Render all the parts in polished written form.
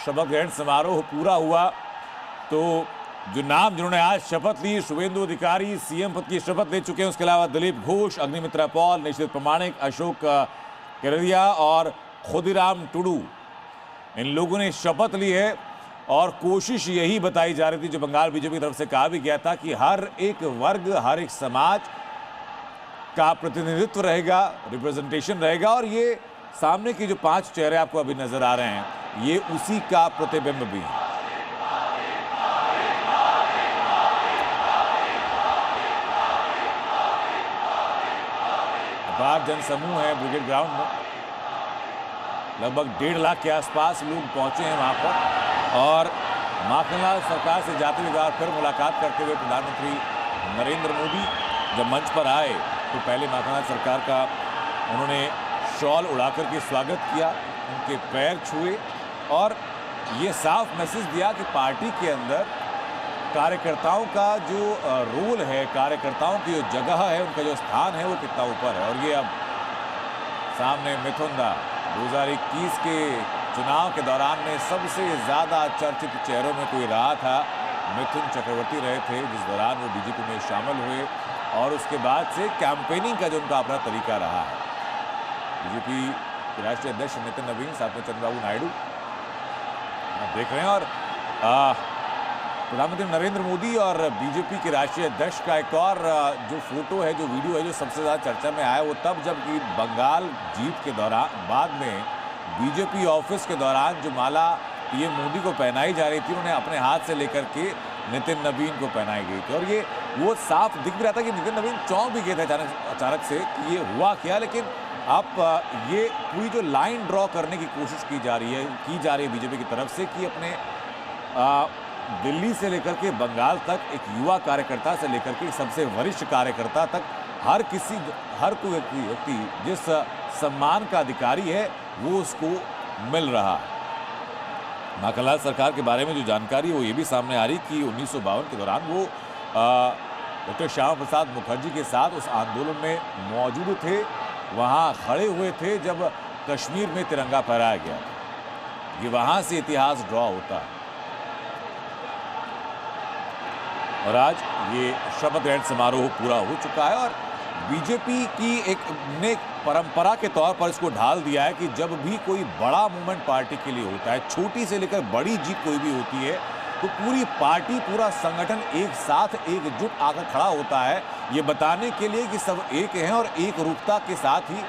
शपथ ग्रहण समारोह पूरा हुआ तो जो नाम जिन्होंने आज शपथ ली, शुभेंदु अधिकारी सीएम पद की शपथ ले चुके हैं। उसके अलावा दिलीप घोष, अग्निमित्रा पॉल, निशित प्रमाणिक, अशोक केरदिया और खुदीराम टुडू, इन लोगों ने शपथ ली है। और कोशिश यही बताई जा रही थी, जो बंगाल बीजेपी की तरफ से कहा भी गया था, कि हर एक वर्ग, हर एक समाज का प्रतिनिधित्व रहेगा, रिप्रेजेंटेशन रहेगा। और ये सामने की जो 5 चेहरे आपको अभी नजर आ रहे हैं, ये उसी का प्रतिबिंब भी है। अपार जनसमूह है ब्रिगेड ग्राउंड में, लगभग 1.5 लाख के आसपास लोग पहुंचे हैं वहां पर। और माखनलाल सरकार से जाते हुए फिर मुलाकात करते हुए प्रधानमंत्री नरेंद्र मोदी जब मंच पर आए तो पहले माखनलाल सरकार का उन्होंने शॉल उड़ाकर के स्वागत किया, उनके पैर छुए और ये साफ मैसेज दिया कि पार्टी के अंदर कार्यकर्ताओं का जो रोल है, कार्यकर्ताओं की जो जगह है, उनका जो स्थान है, वो कितना ऊपर है। और ये अब सामने मिथुन दा 2021 के चुनाव के दौरान में सबसे ज़्यादा चर्चित चेहरों में कोई रहा था, मिथुन चक्रवर्ती रहे थे, जिस दौरान वो बीजेपी में शामिल हुए। और उसके बाद से कैंपेनिंग का जो उनका अपना तरीका रहा है। बीजेपी के राष्ट्रीय अध्यक्ष नितिन नवीन, साथ में चंद्रबाबू नायडू आप देख रहे हैं। और प्रधानमंत्री नरेंद्र मोदी और बीजेपी के राष्ट्रीय अध्यक्ष का एक और जो फोटो है, जो वीडियो है, जो सबसे ज़्यादा चर्चा में आया, वो तब जबकि बंगाल जीत के दौरान बाद में बीजेपी ऑफिस के दौरान जो माला पीएम मोदी को पहनाई जा रही थी, उन्होंने अपने हाथ से लेकर के नितिन नवीन को पहनाई गई थी। और ये वो साफ दिख भी रहा था कि नितिन नवीन चौंक भी गए थे अचानक से कि ये हुआ क्या। लेकिन अब ये पूरी जो लाइन ड्रॉ करने की कोशिश की जा रही है बीजेपी की तरफ से, कि अपने दिल्ली से लेकर के बंगाल तक, एक युवा कार्यकर्ता से लेकर के सबसे वरिष्ठ कार्यकर्ता तक, हर कोई व्यक्ति जिस सम्मान का अधिकारी है वो उसको मिल रहा है। माखनलाल सरकार के बारे में जो जानकारी है वो ये भी सामने आ रही कि 1952 के दौरान वो डॉक्टर श्यामा प्रसाद मुखर्जी के साथ उस आंदोलन में मौजूद थे, वहाँ खड़े हुए थे जब कश्मीर में तिरंगा फहराया गया था। ये वहाँ से इतिहास ड्रॉ होता है। और आज ये शपथ ग्रहण समारोह पूरा हो चुका है और बीजेपी की एक परंपरा के तौर पर इसको ढाल दिया है कि जब भी कोई बड़ा मूवमेंट पार्टी के लिए होता है, छोटी से लेकर बड़ी जीत कोई भी होती है, तो पूरी पार्टी, पूरा संगठन एक साथ एकजुट आकर खड़ा होता है, ये बताने के लिए कि सब एक हैं और एक रूपता के साथ ही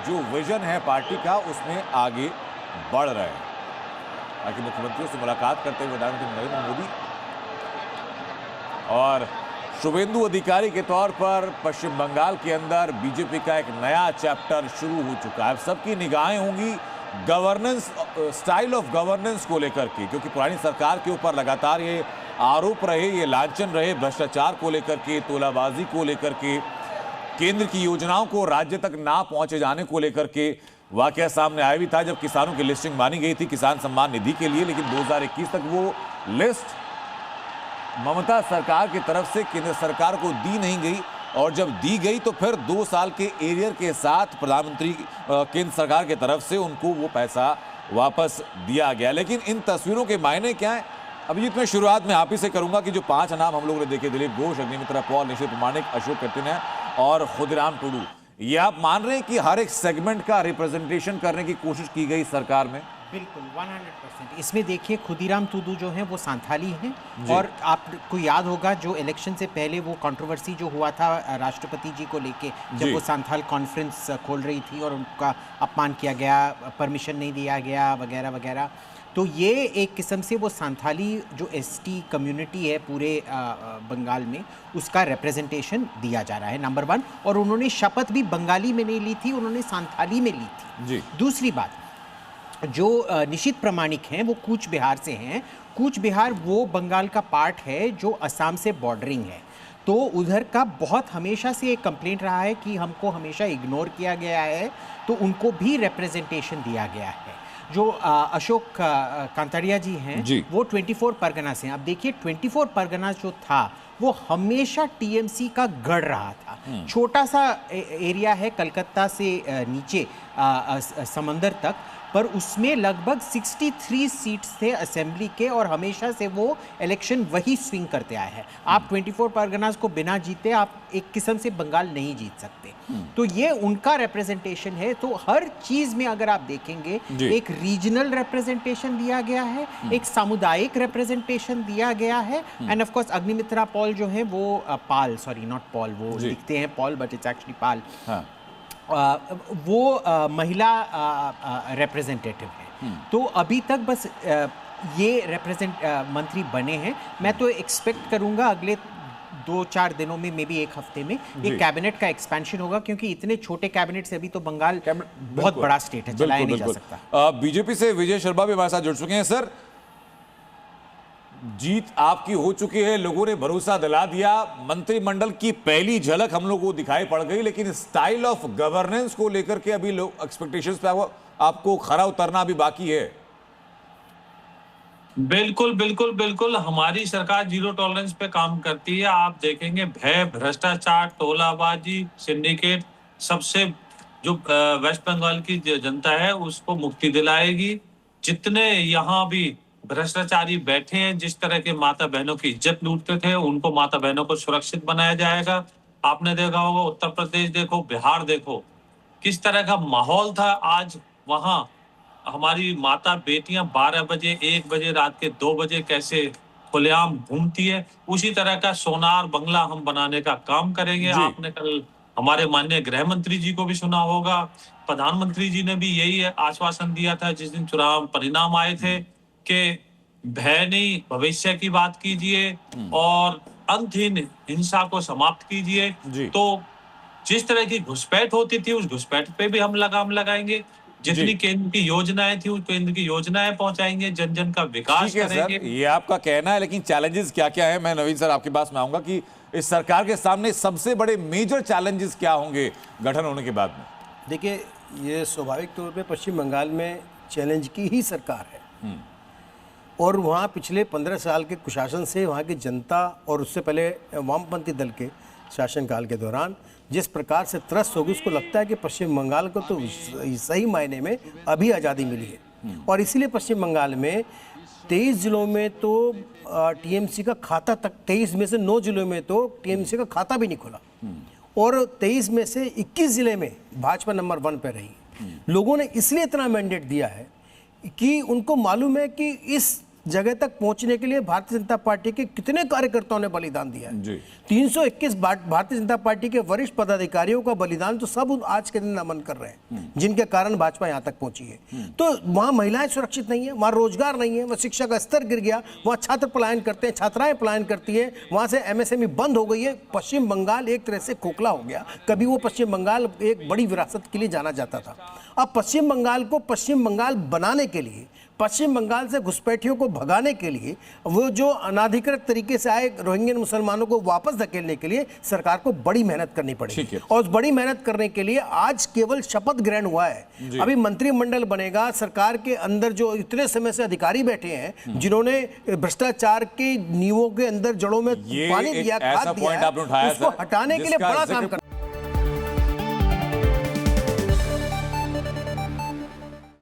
जो विजन है पार्टी का, उसमें आगे बढ़ रहे हैं। ताकि मुख्यमंत्रियों से मुलाकात करते हुए प्रधानमंत्री नरेंद्र मोदी और शुभेंदु अधिकारी के तौर पर पश्चिम बंगाल के अंदर बीजेपी का एक नया चैप्टर शुरू हो चुका है। सबकी निगाहें होंगी गवर्नेंस, स्टाइल ऑफ गवर्नेंस को लेकर के, क्योंकि पुरानी सरकार के ऊपर लगातार ये आरोप रहे, ये लांछन रहे भ्रष्टाचार को लेकर के, तोलाबाजी को लेकर के, केंद्र की योजनाओं को राज्य तक ना पहुंचे जाने को लेकर के। वाकया सामने आया भी था जब किसानों की लिस्टिंग मानी गई थी किसान सम्मान निधि के लिए, लेकिन 2021 तक वो लिस्ट ममता सरकार की तरफ से केंद्र सरकार को दी नहीं गई। और जब दी गई तो फिर 2 साल के एरियर के साथ प्रधानमंत्री केंद्र सरकार की तरफ से उनको वो पैसा वापस दिया गया। लेकिन इन तस्वीरों के मायने क्या है, अभिजीत मैं शुरुआत में आप ही से करूंगा कि जो 5 नाम हम लोगों ने देखे, दिलीप घोष, अग्निमित्रा पॉल, निशित प्रमाणिक, अशोक केरदिया और खुदीराम टुडू, ये आप मान रहे हैं कि हर एक सेगमेंट का रिप्रेजेंटेशन करने की कोशिश की गई सरकार में? बिल्कुल 100%। इसमें देखिए खुदीराम टुडू जो हैं वो सांथाली हैं, और आपको याद होगा जो इलेक्शन से पहले वो कंट्रोवर्सी जो हुआ था राष्ट्रपति जी को लेके, जब वो सांथाल कॉन्फ्रेंस खोल रही थी और उनका अपमान किया गया, परमिशन नहीं दिया गया वगैरह वगैरह। तो ये एक किस्म से वो सांथाली जो एसटी कम्युनिटी है पूरे बंगाल में, उसका रिप्रेजेंटेशन दिया जा रहा है, नंबर 1। और उन्होंने शपथ भी बंगाली में नहीं ली थी, उन्होंने सांथाली में ली थी। दूसरी बात, जो निशित प्रमाणिक हैं वो कूच बिहार से हैं। कूच बिहार वो बंगाल का पार्ट है जो असम से बॉर्डरिंग है, तो उधर का बहुत हमेशा से एक कंप्लेंट रहा है कि हमको हमेशा इग्नोर किया गया है, तो उनको भी रिप्रेजेंटेशन दिया गया है। जो अशोक कांताड़िया जी हैं वो 24 परगना से हैं। अब देखिए 24 परगना जो था वो हमेशा टीएमसी का गढ़ रहा था। छोटा सा एरिया है कलकत्ता से नीचे समंदर तक, पर उसमें लगभग 63 सीट्स थे असेंबली के और हमेशा से वो इलेक्शन वही स्विंग करते आए हैं। आप 24 परगनास को बिना जीते आप एक किस्म से बंगाल नहीं जीत सकते। तो ये उनका रिप्रेजेंटेशन है। तो हर चीज में अगर आप देखेंगे एक रीजनल रिप्रेजेंटेशन दिया गया है, एक सामुदायिक रिप्रेजेंटेशन दिया गया है, end of course Agnimitra Paul जो है वो पाल, सॉरी नॉट पॉल, वो लिखते हैं पॉल बट इट्स एक्चुअली पाल, वो महिला रिप्रेजेंटेटिव है। तो अभी तक बस ये मंत्री बने हैं। मैं तो एक्सपेक्ट करूंगा अगले 2-4 दिनों में, मे बी एक हफ्ते में, एक कैबिनेट का एक्सपेंशन होगा, क्योंकि इतने छोटे कैबिनेट से अभी तो बंगाल बहुत बड़ा स्टेट है, चलाया नहीं जा सकता। बीजेपी से विजय शर्मा भी हमारे साथ जुड़ चुके हैं। सर, जीत आपकी हो चुकी है, लोगों ने भरोसा दिला दिया, मंत्रिमंडल की पहली झलक हम लोगों को दिखाई पड़ गई, लेकिन स्टाइल ऑफ गवर्नेंस को लेकर के अभी लोग एक्सपेक्टेशंस पे आपको खरा उतरना अभी बाकी है। बिल्कुल बिल्कुल बिल्कुल, हमारी सरकार जीरो टॉलरेंस पे काम करती है। आप देखेंगे भय, भ्रष्टाचार, टोलाबाजी, सिंडिकेट, सबसे जो वेस्ट बंगाल की जनता है उसको मुक्ति दिलाएगी। जितने यहाँ भी भ्रष्टाचारी बैठे हैं, जिस तरह के माता बहनों की इज्जत लूटते थे, उनको माता बहनों को सुरक्षित बनाया जाएगा। आपने देखा होगा उत्तर प्रदेश देखो, बिहार देखो, किस तरह का माहौल था। आज वहां हमारी माता बेटियां 12 बजे, 1 बजे, रात के 2 बजे कैसे खुलेआम घूमती है। उसी तरह का सोनार बंगला हम बनाने का काम करेंगे। आपने कल हमारे माननीय गृह मंत्री जी को भी सुना होगा, प्रधानमंत्री जी ने भी यही आश्वासन दिया था जिस दिन चुनाव परिणाम आए थे कि भय नहीं, भविष्य की बात कीजिए और अंतहीन हिंसा को समाप्त कीजिए। तो जिस तरह की घुसपैठ होती थी उस घुसपैठ पे भी हम लगाम लगाएंगे। जितनी केंद्र की योजनाएं थी उस केंद्र की योजनाएं पहुंचाएंगे, जन जन का विकास करेंगे। सर, ये आपका कहना है, लेकिन चैलेंजेस क्या क्या है? मैं नवीन सर आपके पास में आऊंगा कि इस सरकार के सामने सबसे बड़े मेजर चैलेंजेस क्या होंगे गठन होने के बाद में? देखिए, ये स्वाभाविक तौर पे पश्चिम बंगाल में चैलेंज की ही सरकार है और वहाँ पिछले 15 साल के कुशासन से वहाँ की जनता और उससे पहले वामपंथी दल के शासनकाल के दौरान जिस प्रकार से त्रस्त होगी, उसको लगता है कि पश्चिम बंगाल को तो सही मायने में अभी आज़ादी मिली है। और इसीलिए पश्चिम बंगाल में 23 जिलों में तो टीएमसी का खाता तक, 23 में से 9 जिलों में तो टीएमसी का खाता भी नहीं खुला और 23 में से 21 जिले में भाजपा नंबर 1 पे रही। लोगों ने इसलिए इतना मैंडेट दिया है कि उनको मालूम है कि इस जगह तक पहुंचने के लिए भारतीय जनता पार्टी के कितने कार्यकर्ताओं ने बलिदान दिया है। 321 भारतीय जनता पार्टी के वरिष्ठ पदाधिकारियों का बलिदान तो सब आज के दिन नमन कर रहे हैं, जिनके कारण भाजपा यहां तक पहुंची है। तो वहां महिलाएं सुरक्षित नहीं है, वहां रोजगार नहीं है, वहां शिक्षा का स्तर गिर गया, वहां छात्र पलायन करते हैं, छात्राएं पलायन करती है, वहां से एमएसएमई बंद हो गई है। पश्चिम बंगाल एक तरह से खोखला हो गया। कभी वो पश्चिम बंगाल एक बड़ी विरासत के लिए जाना जाता था। अब पश्चिम बंगाल को पश्चिम बंगाल बनाने के लिए, पश्चिम बंगाल से घुसपैठियों को भगाने के लिए, वो जो अनाधिकृत तरीके से आए रोहिंग्यन मुसलमानों को वापस धकेलने के लिए सरकार को बड़ी मेहनत करनी पड़ेगी। और उस बड़ी मेहनत करने के लिए आज केवल शपथ ग्रहण हुआ है, अभी मंत्रिमंडल बनेगा। सरकार के अंदर जो इतने समय से अधिकारी बैठे हैं जिन्होंने भ्रष्टाचार के नींवों के अंदर जड़ों में पानी दिया, खाद दिया, उसको हटाने के लिए बड़ा काम करना